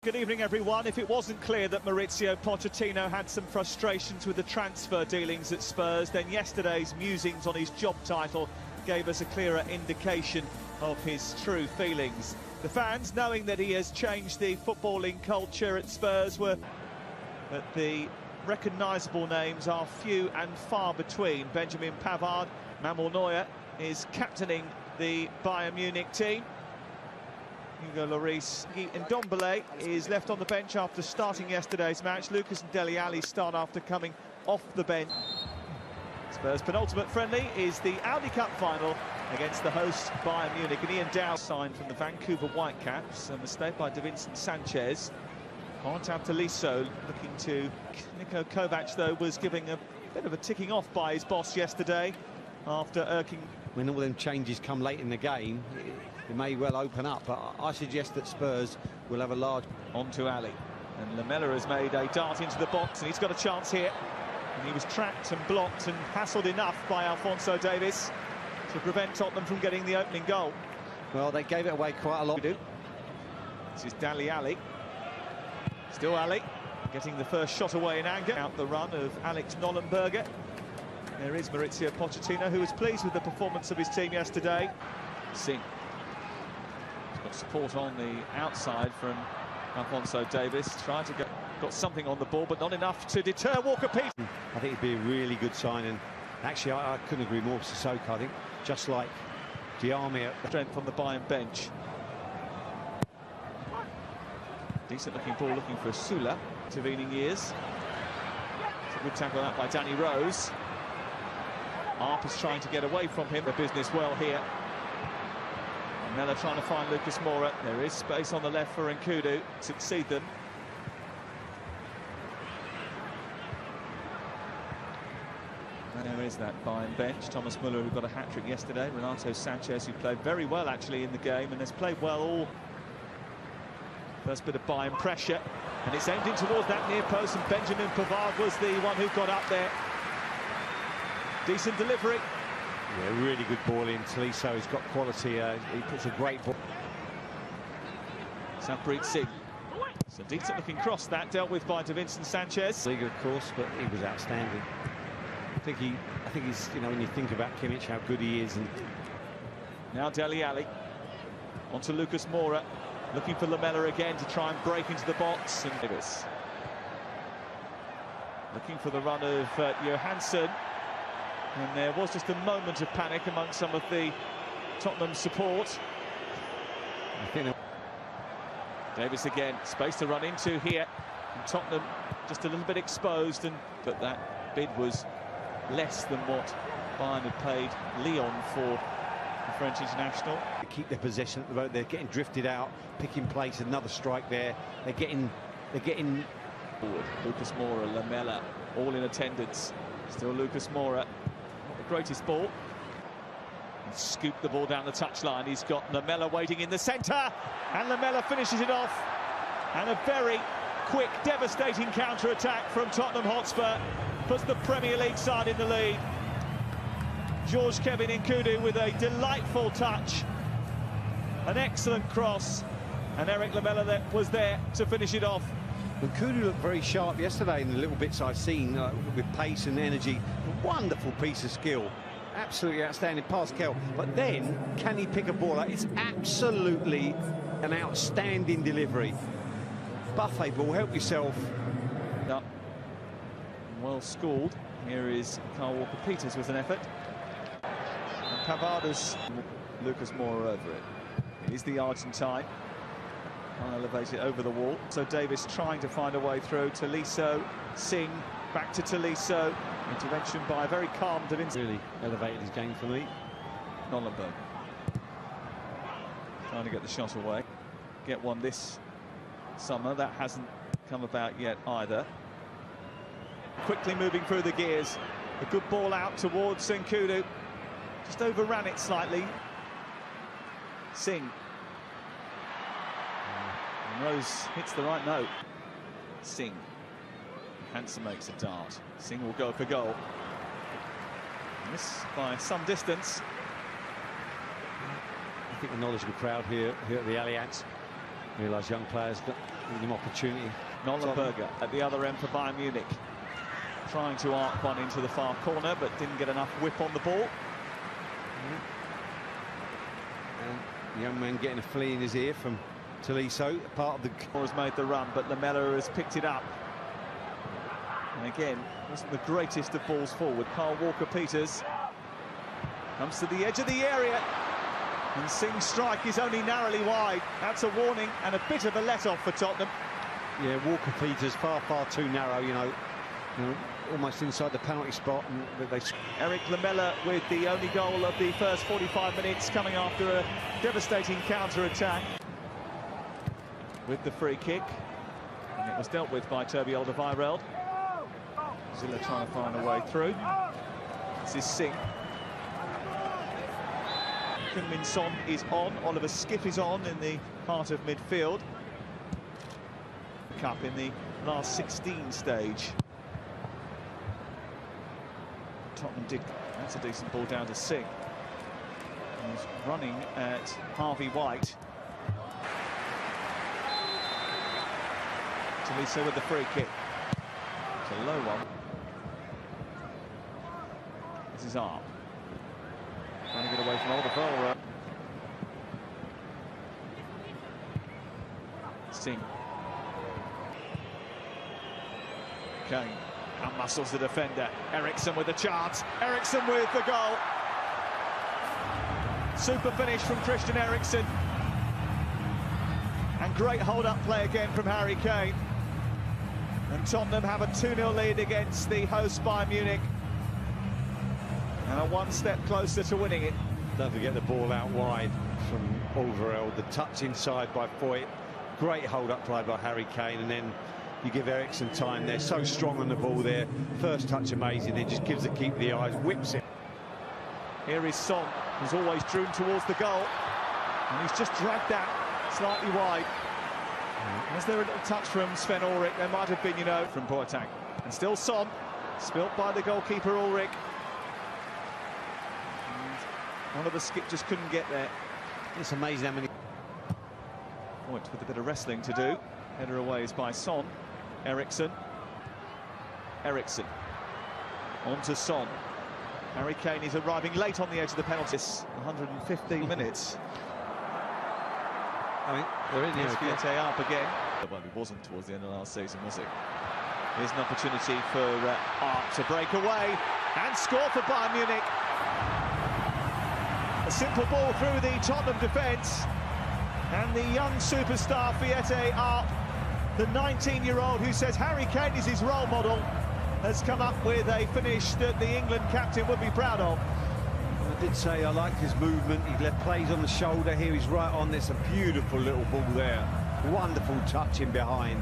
Good evening, everyone. If it wasn't clear that Maurizio Pochettino had some frustrations with the transfer dealings at Spurs, then yesterday's musings on his job title gave us a clearer indication of his true feelings. The fans, knowing that he has changed the footballing culture at Spurs, were that the recognisable names are few and far between. Benjamin Pavard, Manuel Neuer is captaining the Bayern Munich team. Hugo Lloris and Ndombele is left on the bench after starting yesterday's match. Lucas and Dele Alli start after coming off the bench. Spurs' penultimate friendly is the Audi Cup final against the host Bayern Munich. And Ian Dow signed from the Vancouver Whitecaps. A mistake by Davinson Sanchez. Corentin Tolisso looking to Niko Kovac, though, was giving a bit of a ticking off by his boss yesterday after irking. When all them changes come late in the game, it may well open up, but I suggest that Spurs will have a large... On to Ali, and Lamela has made a dart into the box, and he's got a chance here. And he was trapped and blocked and hassled enough by Alphonso Davies to prevent Tottenham from getting the opening goal. Well, they gave it away quite a lot. This is Dele Alli. Still Ali, getting the first shot away in anger. Out the run of Alex Nollenberger. There is Maurizio Pochettino, who was pleased with the performance of his team yesterday. Singh. He's got support on the outside from Alphonso Davies. Tried to got something on the ball, but not enough to deter Walker-Peters. I think it'd be a really good sign, and actually I couldn't agree more with Sissoko. I think just like Diarmi at the strength on the Bayern bench. Decent looking ball, looking for Sula. Intervening years. It's a good tackle out by Danny Rose. Arp is trying to get away from him. The business well here. Mella trying to find Lucas Moura. There is space on the left for Nkudu. Succeed them. And there is that Bayern bench. Thomas Müller, who got a hat-trick yesterday. Renato Sanchez, who played very well actually in the game and has played well all. First bit of Bayern pressure, and it's aimed in towards that near post, and Benjamin Pavard was the one who got up there. Decent delivery. Yeah, really good ball in. Tolisso has got quality. He puts a great ball. Savpreet Singh. It's a decent looking cross that dealt with by Davinson Sanchez. League, of course, but he was outstanding. I think he's, you know, when you think about Kimmich, how good he is. And now Dele Alli. Onto Lucas Moura. Looking for Lamela again to try and break into the box. And Davis. Looking for the run of Johansson. And there was just a moment of panic among some of the Tottenham support. Davis again, space to run into here. And Tottenham just a little bit exposed, but that bid was less than what Bayern had paid Lyon for the French international. They keep their possession at the moment. They're getting drifted out, picking place, another strike there. They're getting forward. Lucas Moura, Lamela, all in attendance. Still Lucas Moura. The greatest ball. He's scooped the ball down the touchline. He's got Lamela waiting in the centre, and Lamela finishes it off. And a very quick, devastating counter-attack from Tottenham Hotspur puts the Premier League side in the lead. George Kevin Nkudu with a delightful touch, an excellent cross, and Eric Lamela that was there to finish it off. Nkudu looked very sharp yesterday in the little bits I've seen, with pace and energy. A wonderful piece of skill. Absolutely outstanding pass, Kel. But then, can he pick a ball out? It's absolutely an outstanding delivery. Buffet ball, help yourself. Up. Well scored. Here is Kyle Walker-Peters with an effort. And Pavard, Lucas Moura over it. He's the Argentine. Elevate it over the wall. So Davis trying to find a way through. Tolisso, Singh, back to Tolisso. Intervention by a very calm Davinson. Really elevated his game for me. Nollenberg. Trying to get the shot away. Get one this summer. That hasn't come about yet either. Quickly moving through the gears. A good ball out towards Nkudu. Just overran it slightly. Singh. And Rose hits the right note. Singh. Hansen makes a dart. Singh will go for goal. And this by some distance. I think the knowledgeable crowd here at the Allianz realise young players Giving him opportunity. Nollenberger at the other end for Bayern Munich. Trying to arc one into the far corner, but didn't get enough whip on the ball. And the young man getting a flea in his ear from Tolisso. Part of the... Has made the run, but Lamela has picked it up. And again, wasn't the greatest of balls forward. Carl Walker-Peters comes to the edge of the area. And Singh's strike is only narrowly wide. That's a warning and a bit of a let-off for Tottenham. Yeah, Walker-Peters far too narrow, you know, almost inside the penalty spot. And they... Eric Lamela with the only goal of the first 45 minutes, coming after a devastating counter-attack. With the free kick, and it was dealt with by Toby Alderweireld. Zilla trying to find a way through. This is Singh. Heung-min Son is on, Oliver Skipp is on in the heart of midfield. Cup in the last 16 stage. Tottenham did, that's a decent ball down to Singh. He's running at Harvey White. Tolisso with the free kick. It's a low one. This is Arp. Trying to get away from Alderweireld. Singh. Kane outmuscles the defender. Eriksson with the chance. Eriksson with the goal. Super finish from Christian Eriksen. And great hold-up play again from Harry Kane. And Tottenham have a 2-0 lead against the host Bayern Munich. And are one step closer to winning it. Don't forget the ball out wide from Alderweireld. The touch inside by Foyt. Great hold-up play by Harry Kane. And then you give Eriksson time. They're so strong on the ball there. First touch amazing. He just gives the keeper the eyes, whips it. Here is Son, who's always drew towards the goal. And he's just dragged that slightly wide. Was there a little touch from Sven Ulrich? There might have been, you know, from Boateng. And still Son, spilt by the goalkeeper Ulrich. And Oliver Skipp just couldn't get there. It's amazing how many... Point with a bit of wrestling to do. Header away is by Son. Eriksson. Eriksson. On to Son. Harry Kane is arriving late on the edge of the penalty. 115 minutes. I mean, they're in here again. Up again. Well, it wasn't towards the end of last season, was it? Here's an opportunity for Arp to break away and score for Bayern Munich. A simple ball through the Tottenham defence. And the young superstar Fiete Arp, the 19-year-old who says Harry Kane is his role model, has come up with a finish that the England captain would be proud of. I did say I liked his movement. He left plays on the shoulder. Here he's right on. There's a beautiful little ball there. Wonderful touch in behind.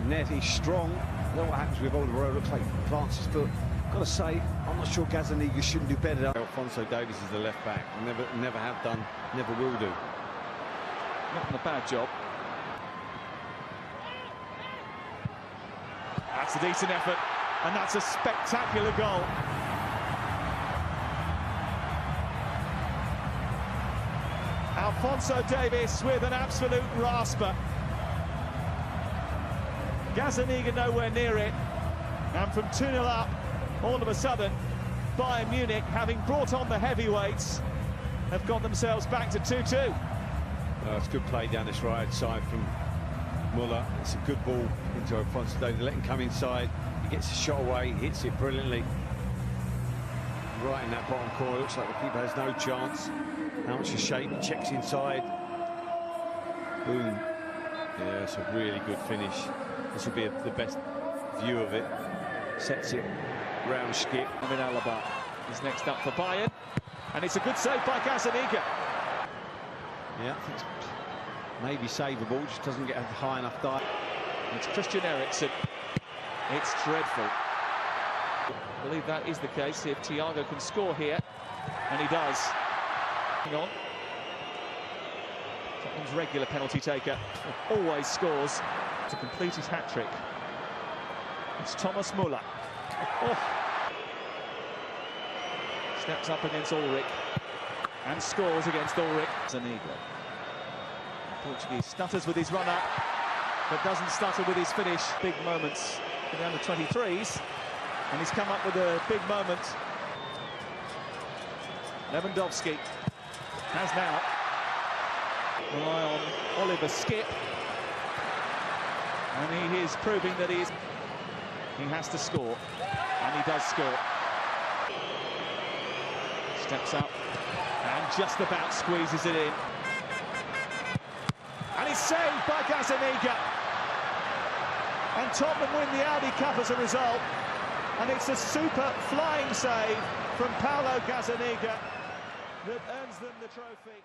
And there he's strong. You know what happens with Alderweireld? Looks like he plants his foot. Got to say, I'm not sure Gazzaniga shouldn't do better. Alphonso Davies is the left back. Never have done, never will do. Not a bad job. That's a decent effort, and that's a spectacular goal. Alphonso Davies with an absolute rasper. Gazzaniga nowhere near it, and from 2-0 up, all of a sudden, Bayern Munich, having brought on the heavyweights, have got themselves back to 2-2. It's good play down this right side from Muller. It's a good ball into Alphonso Davies. Let him come inside. He gets a shot away. He hits it brilliantly. Right in that bottom corner. Looks like the keeper has no chance. How much a shape. He checks inside. Boom. Yeah, it's a really good finish. This will be the best view of it. Sets it round Skipp. Amin Alaba is next up for Bayern. And it's a good save by Gazzaniga. Yeah, I think it's maybe savable, just doesn't get a high enough dive. It's Christian Eriksen. It's dreadful. I believe that is the case, if Thiago can score here, and he does. Hang on. Tottenham's regular penalty taker always scores to complete his hat-trick. It's Thomas Muller. Oh. Steps up against Ulrich. And scores against Ulrich. Zaniga. Portuguese stutters with his run-up. but doesn't stutter with his finish. Big moments for the under-23s, and he's come up with a big moment. Lewandowski has now rely on Oliver Skip, and he is proving that he has to score, and he does score. Steps up and just about squeezes it in. And he's saved by Gazzaniga. And Tottenham win the Audi Cup as a result. And it's a super flying save from Paolo Gazzaniga that earns them the trophy.